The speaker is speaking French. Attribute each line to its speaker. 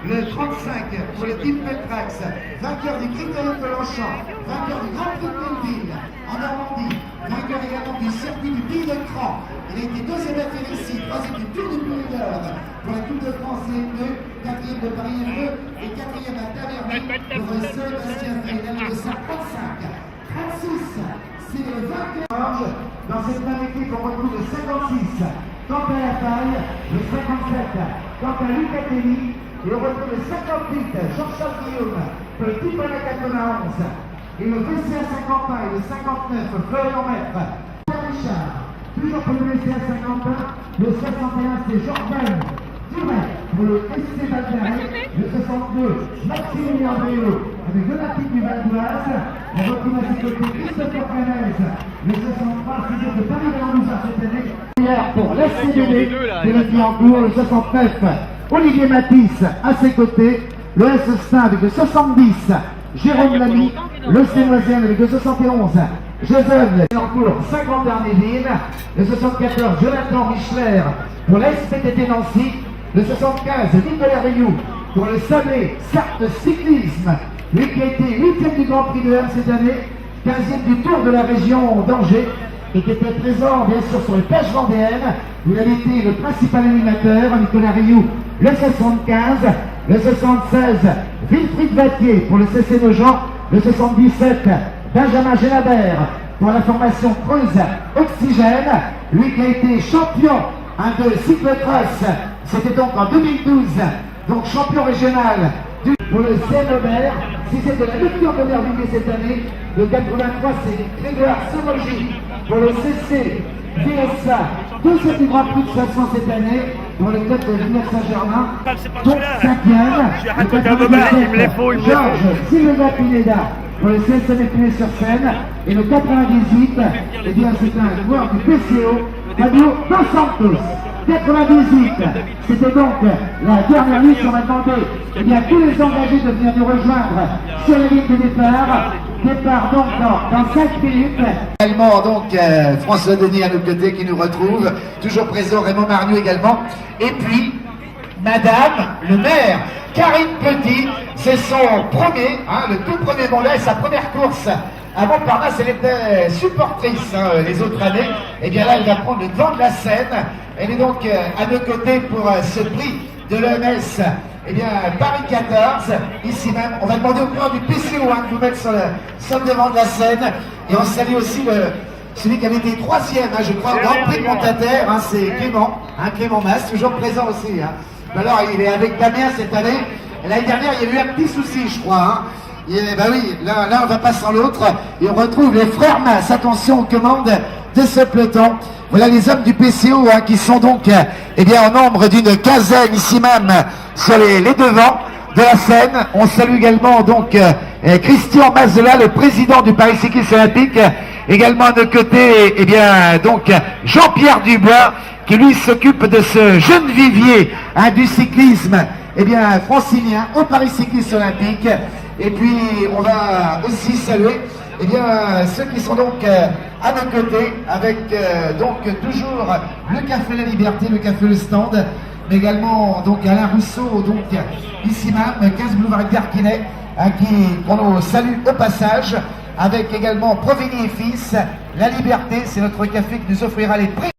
Speaker 1: le 35 pour le team Peltrax, vainqueur du Critérium de Longchamp, vainqueur du Grand Prix de Melville en Normandie, vainqueur également du circuit du Pays de Cran. Il a été deuxième à Félicie, troisième du Tour du Pays d'Or pour la Coupe de France CM2, quatrième de Paris M2 et quatrième à Taverny pour Sébastien Freynel de 55. 36, c'est le vainqueur. Dans cette même équipe, on retrouve le 56. Quant à la taille, le 57. Quant à Lucatelli, et on retrouve le 58. Jean-Charles Guillaume pour le type 91. Et le VCA 51 et le 59. Florian Maître. Richard. Toujours pour le VCA 51. Le 61, c'est Jordan Duret pour le SC Valcaré. Le 62, Maximilien Bréau avec l'Olympique du Val d'Oise. On retrouve à ses côtés Christopher Canez. Le 63, c'est de Paris-Valenouza cette année. Pour l'SCDD de la Cliancourt, le 69. Olivier Matisse à ses côtés. Le S Stade avec le 70. Jérôme Lamy. Le Sénoisienne avec le 71. Joseph Cliancourt, 50 derniers villes. Le 74, Jonathan Michler pour la SPTT Nancy. Le 75, Nicolas Rioux pour le Sablé Sarthe Cyclisme. Lui qui a été 8e du Grand Prix de R cette année, 15e du Tour de la région d'Angers, et qui était présent bien sûr sur les plages vendéennes, où il a été le principal animateur, Nicolas Rioux, le 75, le 76, Wilfried Vattier pour le CC Nogent, le 77, Benjamin Génabert pour la formation Creuse Oxygène, lui qui a été champion de cyclocross, c'était donc en 2012, donc champion régional pour le CNOBER. Si c'était la lecture de Verviers cette année, le 83 c'est Grégoire Somogy pour le CC VSA, deuxième du Grand Prix de Soissons cette année pour le club de Villeneuve Saint-Germain, donc 5e, le 97, Georges Silva Pineda pour le CSM Épinay-sur-Seine, et le 98, eh bien c'est un joueur du PCO, Fabio Dos Santos. 98, c'était donc la dernière ligne. On va demander à tous les engagés de venir nous rejoindre sur la ligne de départ. Départ donc dans 5 minutes. Également donc François Denis à nos côtés qui nous retrouve, toujours présent Raymond Marniou également. Et puis Madame le maire Karine Petit, c'est son premier, le tout premier mandat et sa première course. À Montparnasse, elle était supportrice les autres années. Et bien là, elle va prendre le devant de la scène. Elle est donc à nos côtés pour ce prix de l'EMS. Eh bien, Paris 14, ici même. On va demander au coureur du PCO de vous mettre sur le devant de la scène. Et on salue aussi celui qui avait été 3e, je crois, au Grand Prix de Montataire. C'est Clément, Clément Mas, toujours présent aussi. Alors, il est avec Damien cette année. L'année dernière, il y a eu un petit souci, je crois. Bah oui, là on va pas sans l'autre. Et on retrouve les frères Mas, attention aux commandes de ce peloton. Voilà les hommes du PCO qui sont donc en nombre d'une quinzaine ici même sur les devants de la scène. On salue également donc Christian Mazela, le président du Paris Cycliste Olympique. Également à nos côtés, donc Jean-Pierre Dubois, qui lui s'occupe de ce jeune vivier du cyclisme francilien au Paris Cycliste Olympique. Et puis on va aussi saluer ceux qui sont donc à nos côtés avec donc toujours le Café La Liberté, le Café Le Stand, mais également donc Alain Rousseau, donc ici même, 15 boulevard Garquinet, qu'on nous salue au passage, avec également Provini et Fils. La Liberté, c'est notre café qui nous offrira les prix.